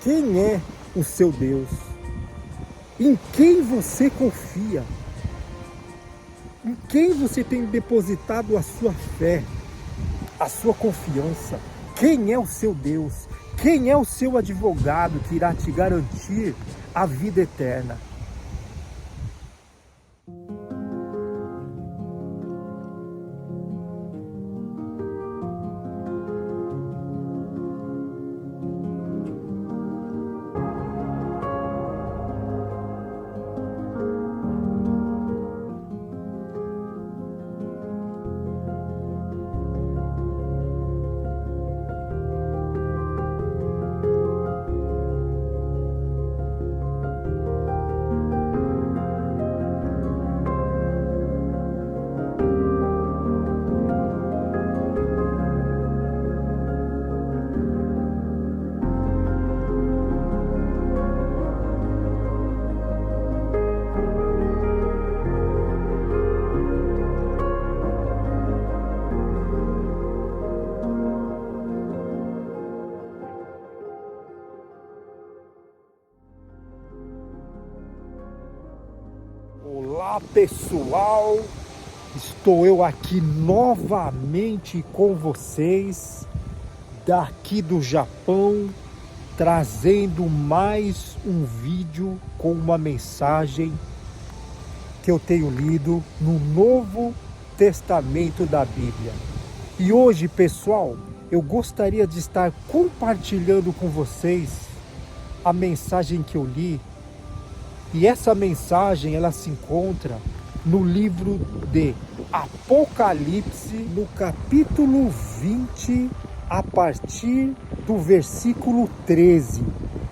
Quem é o seu Deus? Em quem você confia? Em quem você tem depositado a sua fé, a sua confiança? Quem é o seu Deus? Quem é o seu advogado que irá te garantir a vida eterna? Olá pessoal, estou eu aqui novamente com vocês, daqui do Japão, trazendo mais um vídeo com uma mensagem que eu tenho lido no Novo Testamento da Bíblia. E hoje, pessoal, eu gostaria de estar compartilhando com vocês a mensagem que eu li. E essa mensagem, ela se encontra no livro de Apocalipse, no capítulo 20, a partir do versículo 13.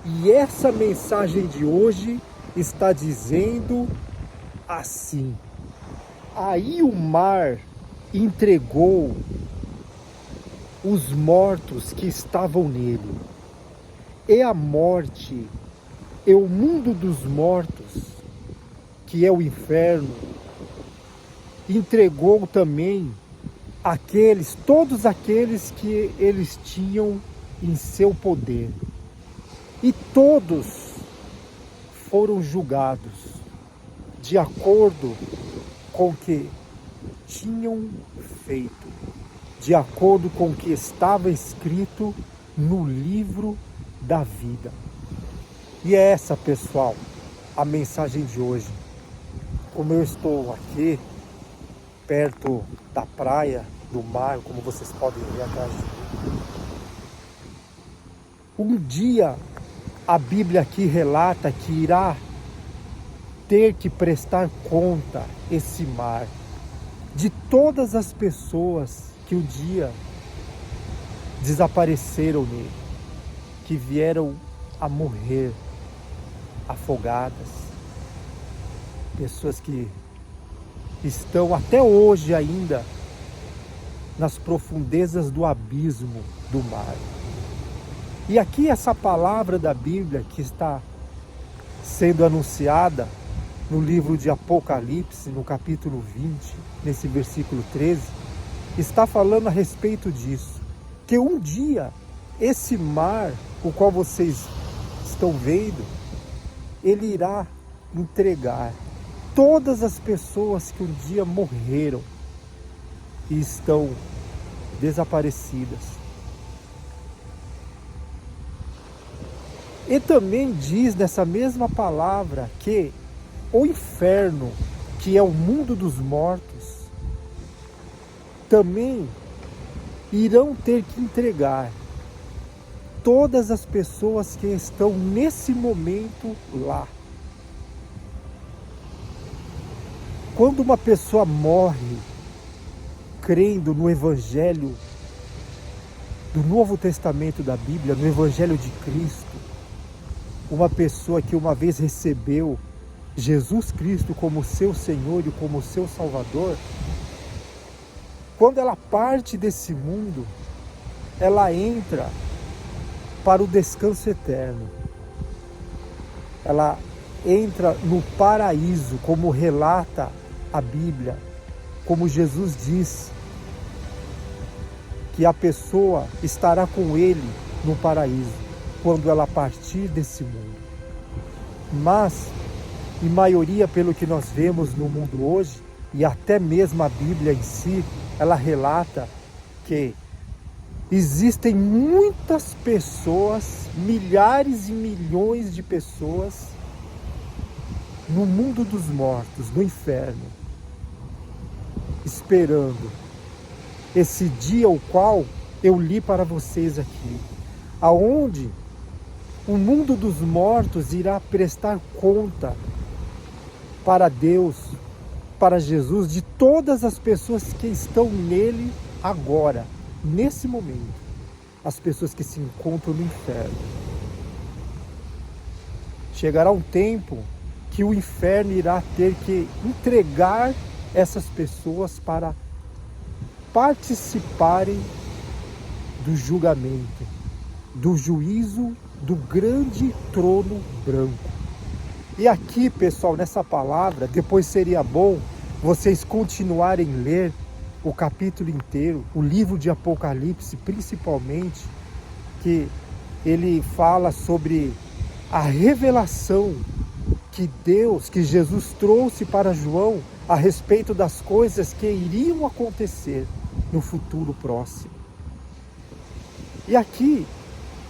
E essa mensagem de hoje está dizendo assim: aí o mar entregou os mortos que estavam nele, e a morte e o mundo dos mortos, que é o inferno, entregou também todos aqueles que eles tinham em seu poder. E todos foram julgados de acordo com o que tinham feito, de acordo com o que estava escrito no livro da vida. E é essa, pessoal, a mensagem de hoje. Como eu estou aqui, perto da praia, do mar, como vocês podem ver atrás de mim. Um dia, a Bíblia aqui relata que irá ter que prestar conta, esse mar, de todas as pessoas que um dia desapareceram nele, que vieram a morrer afogadas, pessoas que estão até hoje ainda nas profundezas do abismo do mar. E aqui essa palavra da Bíblia que está sendo anunciada no livro de Apocalipse, no capítulo 20, nesse versículo 13, está falando a respeito disso, que um dia esse mar, o qual vocês estão vendo, ele irá entregar todas as pessoas que um dia morreram e estão desaparecidas. E também diz nessa mesma palavra que o inferno, que é o mundo dos mortos, também irão ter que entregar todas as pessoas que estão nesse momento lá. Quando uma pessoa morre crendo no Evangelho do Novo Testamento da Bíblia, no Evangelho de Cristo, uma pessoa que uma vez recebeu Jesus Cristo como seu Senhor e como seu Salvador, quando ela parte desse mundo, ela entra para o descanso eterno. Ela entra no paraíso, como relata a Bíblia, como Jesus diz, que a pessoa estará com ele no paraíso. quando ela partir desse mundo. Mas, em maioria, pelo que nós vemos no mundo hoje, e até mesmo a Bíblia em si, ela relata que existem muitas pessoas, milhares e milhões de pessoas no mundo dos mortos, no inferno, esperando esse dia o qual eu li para vocês aqui, aonde o mundo dos mortos irá prestar conta para Deus, para Jesus, de todas as pessoas que estão nele agora, nesse momento, as pessoas que se encontram no inferno. Chegará um tempo que o inferno irá ter que entregar essas pessoas para participarem do julgamento, do juízo do grande trono branco. E aqui, pessoal, nessa palavra, depois seria bom vocês continuarem a ler o capítulo inteiro, o livro de Apocalipse, principalmente, que ele fala sobre a revelação que Deus, que Jesus trouxe para João a respeito das coisas que iriam acontecer no futuro próximo. E aqui,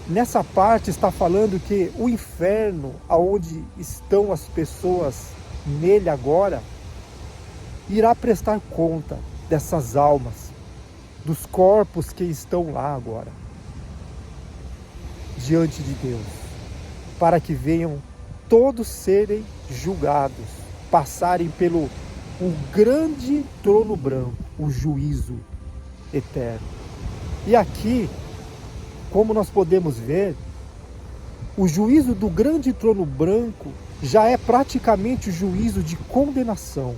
nessa parte, está falando que o inferno, aonde estão as pessoas nele agora, irá prestar conta dessas almas, dos corpos que estão lá agora, diante de Deus, para que venham todos serem julgados, passarem pelo o grande trono branco, o juízo eterno. E aqui, como nós podemos ver, o juízo do grande trono branco já é praticamente o juízo de condenação.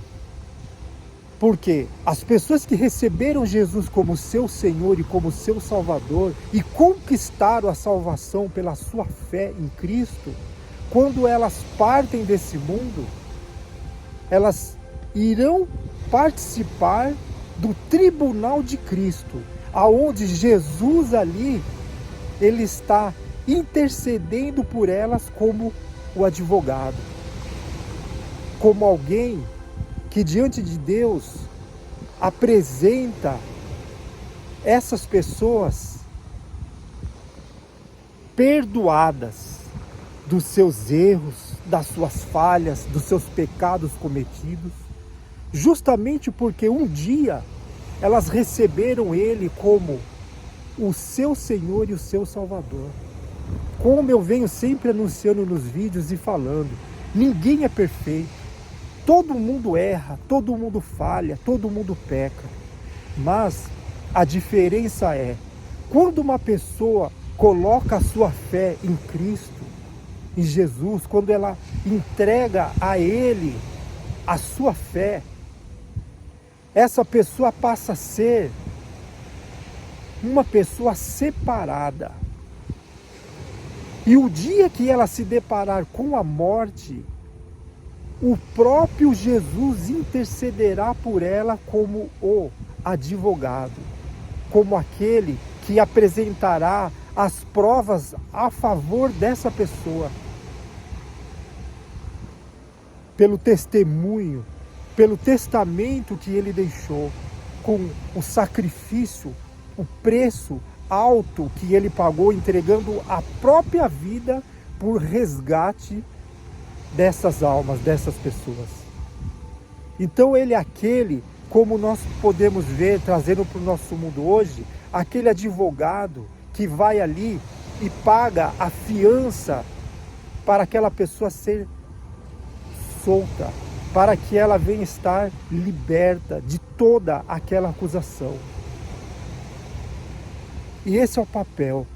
Porque as pessoas que receberam Jesus como seu Senhor e como seu Salvador e conquistaram a salvação pela sua fé em Cristo, quando elas partem desse mundo, elas irão participar do tribunal de Cristo, aonde Jesus ali, ele está intercedendo por elas como o advogado, como alguém que diante de Deus apresenta essas pessoas perdoadas dos seus erros, das suas falhas, dos seus pecados cometidos, justamente porque um dia elas receberam Ele como o seu Senhor e o seu Salvador. Como eu venho sempre anunciando nos vídeos e falando, ninguém é perfeito, todo mundo erra, todo mundo falha, todo mundo peca, mas a diferença é, quando uma pessoa coloca a sua fé em Cristo, em Jesus, quando ela entrega a Ele a sua fé, essa pessoa passa a ser uma pessoa separada. E o dia que ela se deparar com a morte, o próprio Jesus intercederá por ela como o advogado, como aquele que apresentará as provas a favor dessa pessoa, pelo testemunho, pelo testamento que ele deixou, com o sacrifício, o preço alto que ele pagou, entregando a própria vida por resgate dessas almas, dessas pessoas. Então ele é aquele, como nós podemos ver, trazendo para o nosso mundo hoje, aquele advogado que vai ali e paga a fiança para aquela pessoa ser solta, para que ela venha estar liberta de toda aquela acusação. E esse é o papel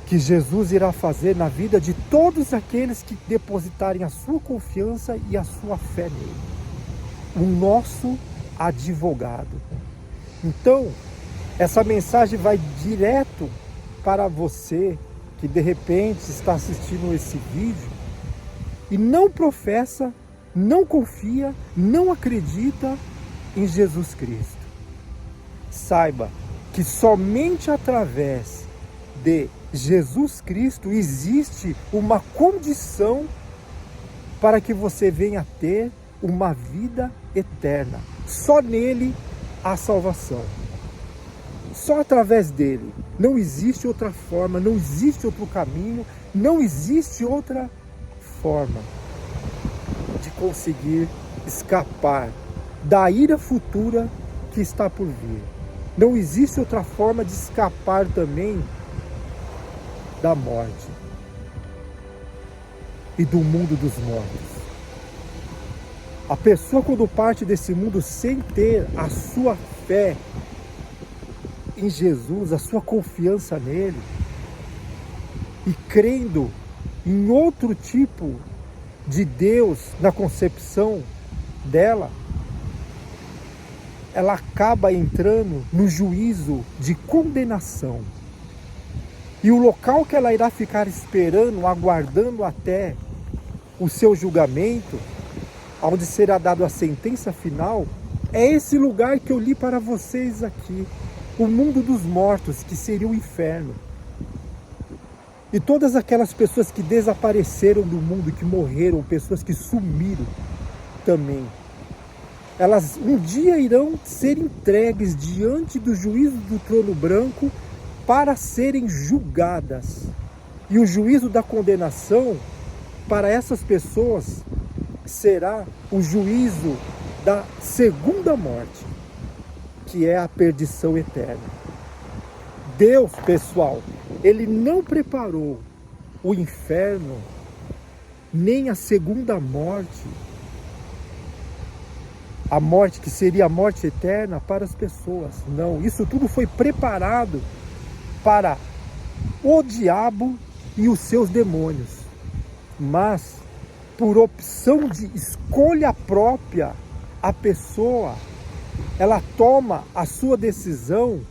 que Jesus irá fazer na vida de todos aqueles que depositarem a sua confiança e a sua fé nele. O nosso advogado. Então, essa mensagem vai direto para você que de repente está assistindo esse vídeo e não professa, não confia, não acredita em Jesus Cristo. Saiba que somente através de Jesus Cristo, existe uma condição para que você venha ter uma vida eterna. Só nele há salvação. Só através dele. Não existe outra forma, não existe outro caminho, não existe outra forma de conseguir escapar da ira futura que está por vir. Não existe outra forma de escapar também da morte e do mundo dos mortos. A pessoa, quando parte desse mundo sem ter a sua fé em Jesus, a sua confiança nele, e crendo em outro tipo de Deus na concepção dela, ela acaba entrando no juízo de condenação. E o local que ela irá ficar esperando, aguardando até o seu julgamento, onde será dada a sentença final, é esse lugar que eu li para vocês aqui, o mundo dos mortos, que seria o inferno. E todas aquelas pessoas que desapareceram do mundo, que morreram, pessoas que sumiram também, elas um dia irão ser entregues diante do juízo do trono branco para serem julgadas. E o juízo da condenação para essas pessoas será o juízo da segunda morte, que é a perdição eterna. Deus, pessoal, Ele não preparou o inferno, nem a segunda morte, a morte que seria a morte eterna para as pessoas. Não, isso tudo foi preparado para o diabo e os seus demônios. Mas, por opção de escolha própria, a pessoa, ela toma a sua decisão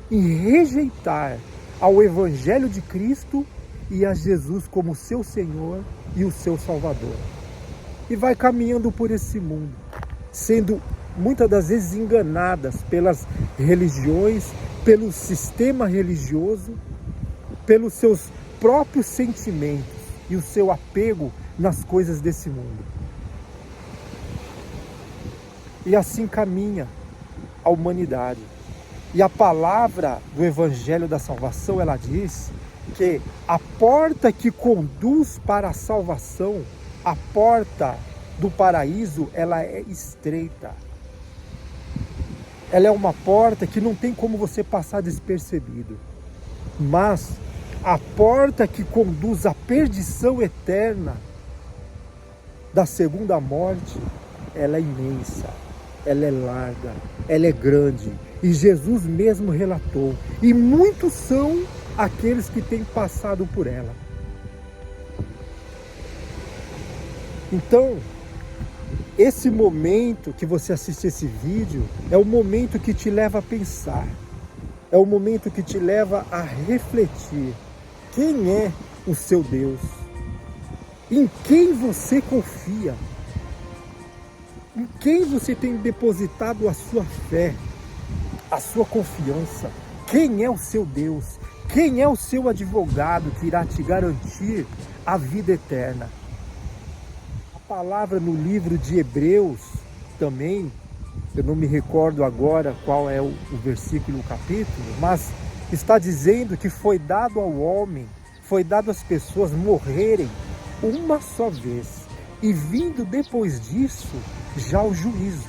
em rejeitar ao Evangelho de Cristo e a Jesus como seu Senhor e o seu Salvador. E vai caminhando por esse mundo, sendo muitas das vezes enganadas pelas religiões, pelo sistema religioso, pelos seus próprios sentimentos e o seu apego nas coisas desse mundo. E assim caminha a humanidade. E a palavra do Evangelho da Salvação, ela diz que a porta que conduz para a salvação, a porta do paraíso, ela é estreita. Ela é uma porta que não tem como você passar despercebido. Mas a porta que conduz à perdição eterna da segunda morte, ela é imensa, ela é larga, ela é grande. E Jesus mesmo relatou. E muitos são aqueles que têm passado por ela. Então, esse momento que você assiste esse vídeo é o momento que te leva a pensar. É o momento que te leva a refletir. Quem é o seu Deus? Em quem você confia? Em quem você tem depositado a sua fé, a sua confiança? Quem é o seu Deus? Quem é o seu advogado que irá te garantir a vida eterna? A palavra no livro de Hebreus também, eu não me recordo agora qual é o versículo e o capítulo, mas está dizendo que foi dado ao homem, foi dado às pessoas morrerem uma só vez, e vindo depois disso já o juízo.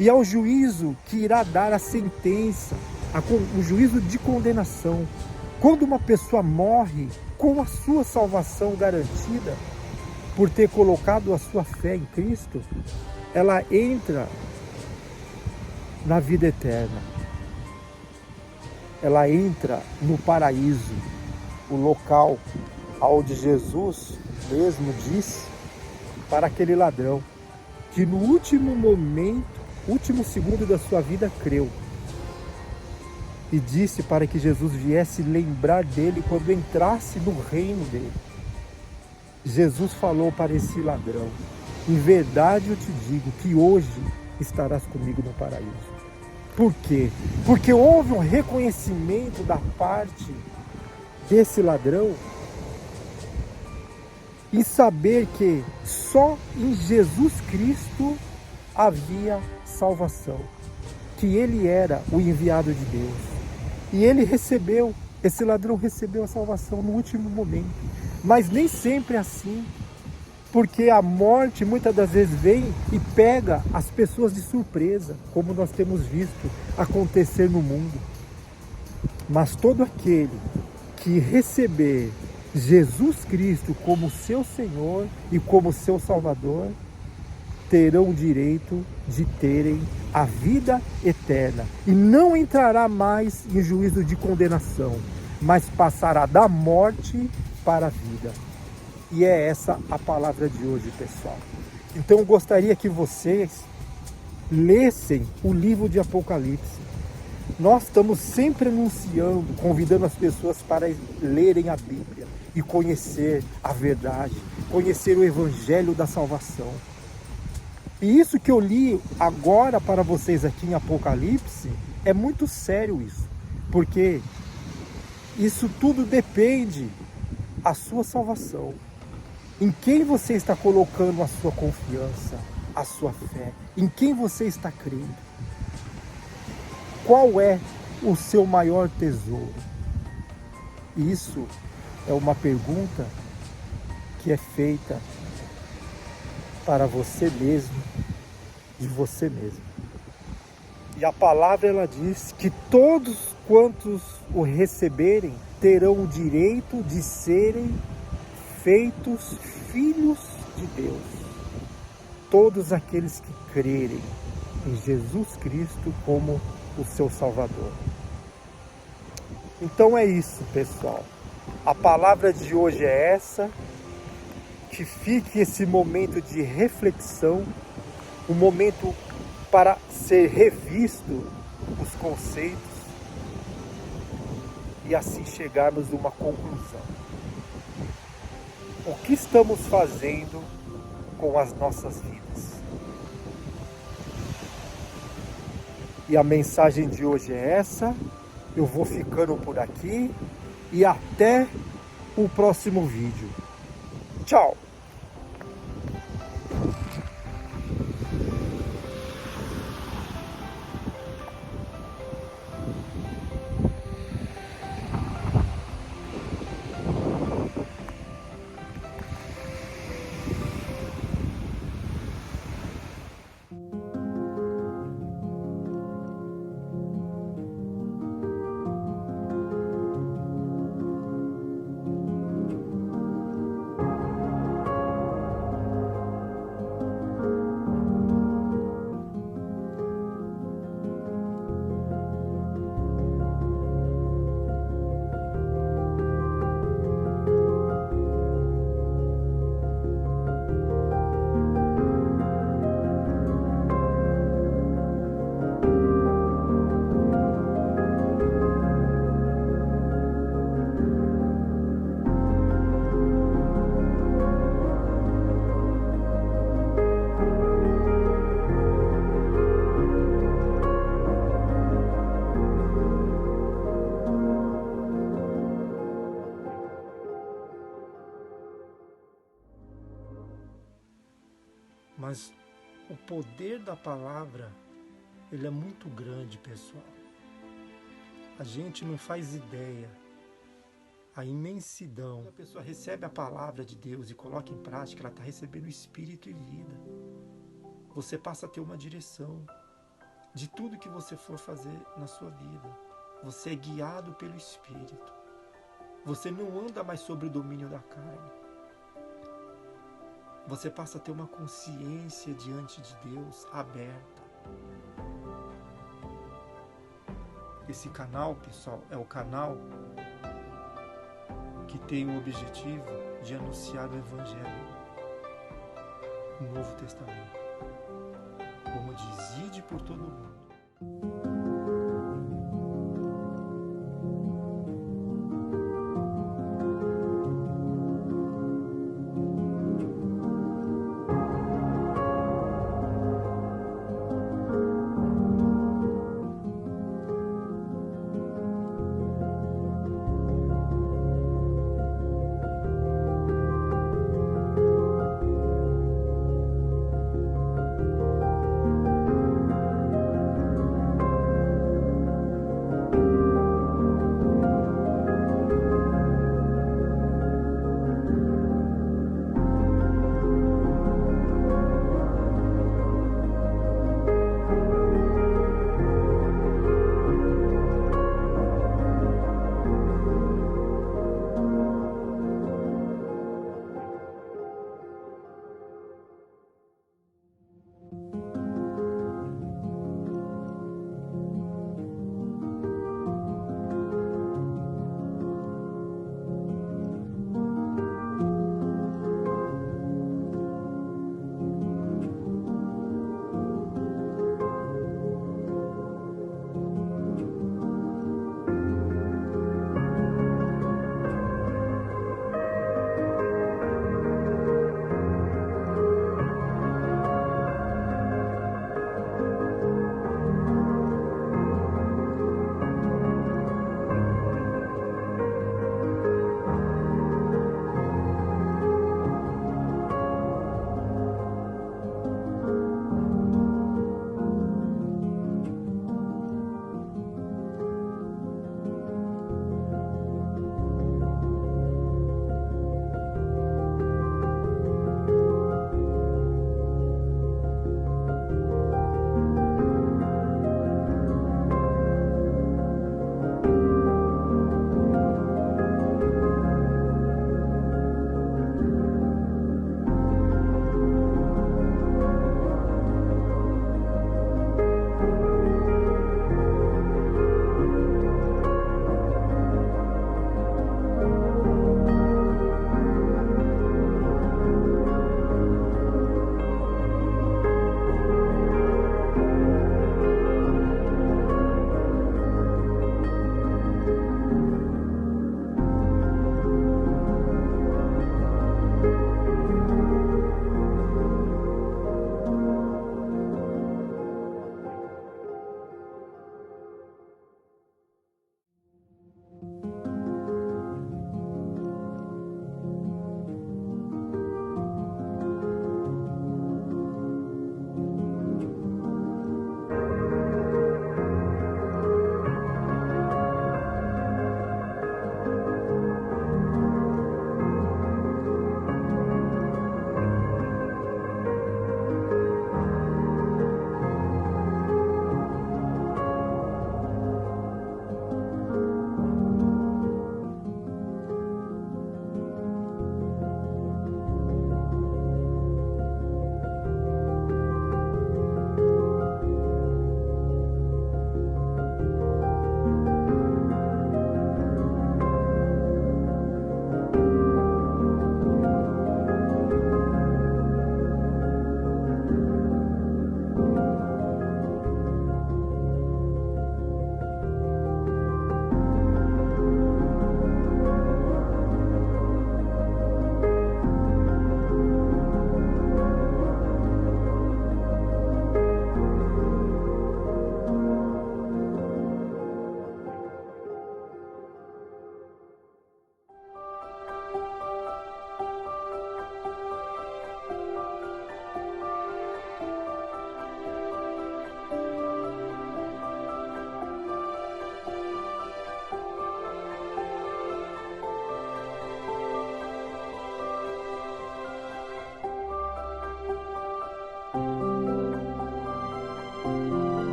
E é o juízo que irá dar a sentença, o juízo de condenação. Quando uma pessoa morre com a sua salvação garantida, por ter colocado a sua fé em Cristo, ela entra na vida eterna. Ela entra no paraíso, o local onde Jesus mesmo disse para aquele ladrão que no último momento, último segundo da sua vida, creu. E disse para que Jesus viesse lembrar dele quando entrasse no reino dele. Jesus falou para esse ladrão: em verdade eu te digo que hoje estarás comigo no paraíso. Por quê? Porque houve um reconhecimento da parte desse ladrão em saber que só em Jesus Cristo havia salvação, que ele era o enviado de Deus. E esse ladrão recebeu a salvação no último momento. Mas nem sempre é assim, porque a morte muitas das vezes vem e pega as pessoas de surpresa, como nós temos visto acontecer no mundo. Mas todo aquele que receber Jesus Cristo como seu Senhor e como seu Salvador, terão o direito de terem a vida eterna. E não entrará mais em juízo de condenação, mas passará da morte para a vida. E é essa a palavra de hoje, pessoal. Então eu gostaria que vocês lessem o livro de Apocalipse. Nós estamos sempre anunciando, convidando as pessoas para lerem a Bíblia e conhecer a verdade, conhecer o Evangelho da salvação. E isso que eu li agora para vocês aqui em Apocalipse, é muito sério isso, porque isso tudo depende da sua salvação. Em quem você está colocando a sua confiança, a sua fé? Em quem você está crendo? Qual é o seu maior tesouro? Isso é uma pergunta que é feita para você mesmo, de você mesmo. E a palavra ela diz que todos quantos o receberem terão o direito de serem feitos filhos de Deus. Todos aqueles que crerem em Jesus Cristo como o seu Salvador. Então é isso, pessoal. A palavra de hoje é essa. Que fique esse momento de reflexão, um momento para ser revisto os conceitos e assim chegarmos a uma conclusão. O que estamos fazendo com as nossas vidas? E a mensagem de hoje é essa. Eu vou ficando por aqui e até o próximo vídeo. Tchau! Mas o poder da palavra, ele é muito grande, pessoal. A gente não faz ideia a imensidão. Quando a pessoa recebe a palavra de Deus e coloca em prática, ela está recebendo espírito e vida. Você passa a ter uma direção de tudo que você for fazer na sua vida. Você é guiado pelo Espírito. Você não anda mais sobre o domínio da carne. Você passa a ter uma consciência diante de Deus aberta. Esse canal, pessoal, é o canal que tem o objetivo de anunciar o Evangelho, o Novo Testamento. Como diz, ide por todo mundo.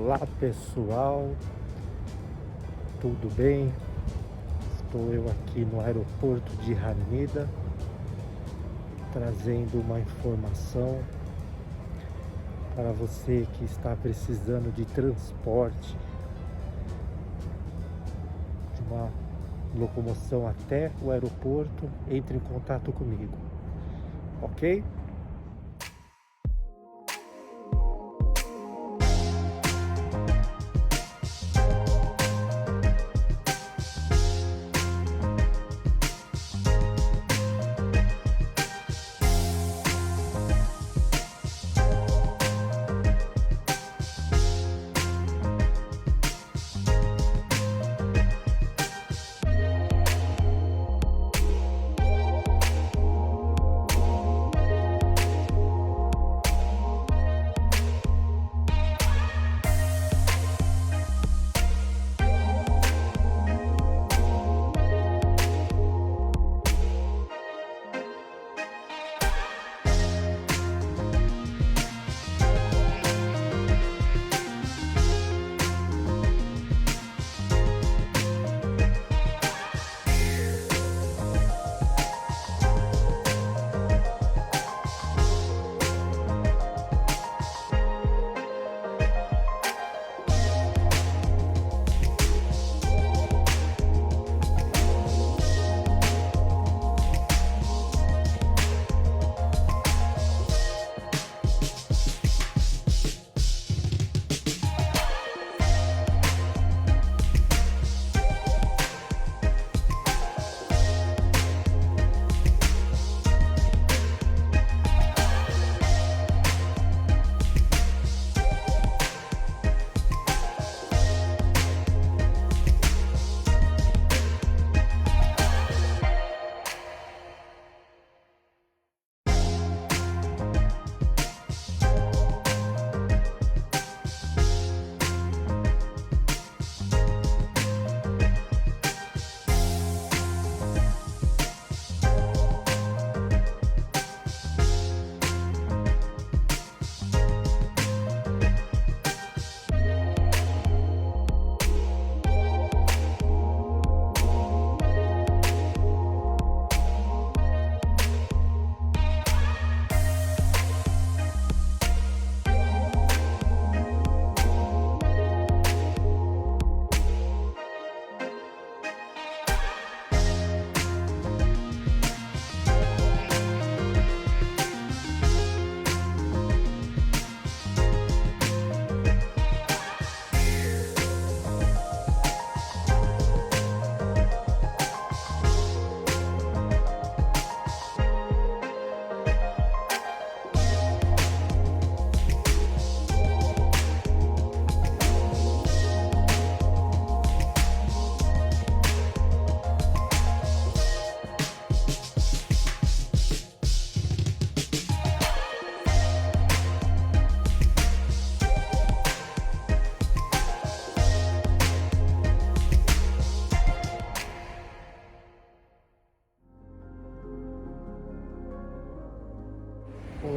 Olá pessoal, tudo bem? Estou eu aqui no aeroporto de Haneda trazendo uma informação para você que está precisando de transporte, de uma locomoção até o aeroporto. Entre em contato comigo, ok?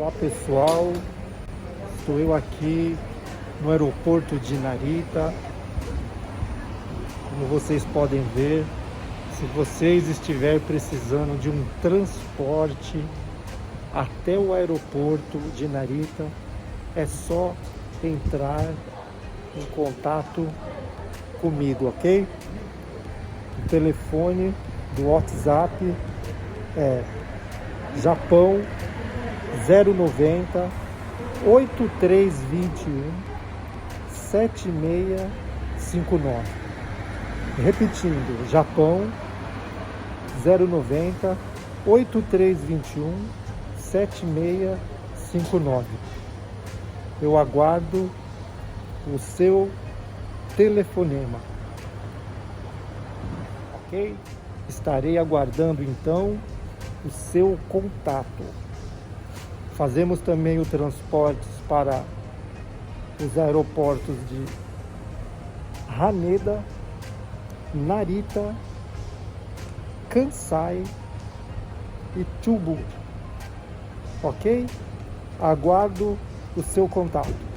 Olá pessoal, estou eu aqui no aeroporto de Narita. Como vocês podem ver, se vocês estiverem precisando de um transporte até o aeroporto de Narita, é só entrar em contato comigo, ok? O telefone do WhatsApp é Japão 090 8321 7659. Repetindo, Japão 090 8321 7659. Eu aguardo o seu telefonema, ok? Estarei aguardando então o seu contato. Fazemos também o transporte para os aeroportos de Haneda, Narita, Kansai e Chubu, ok? Aguardo o seu contato.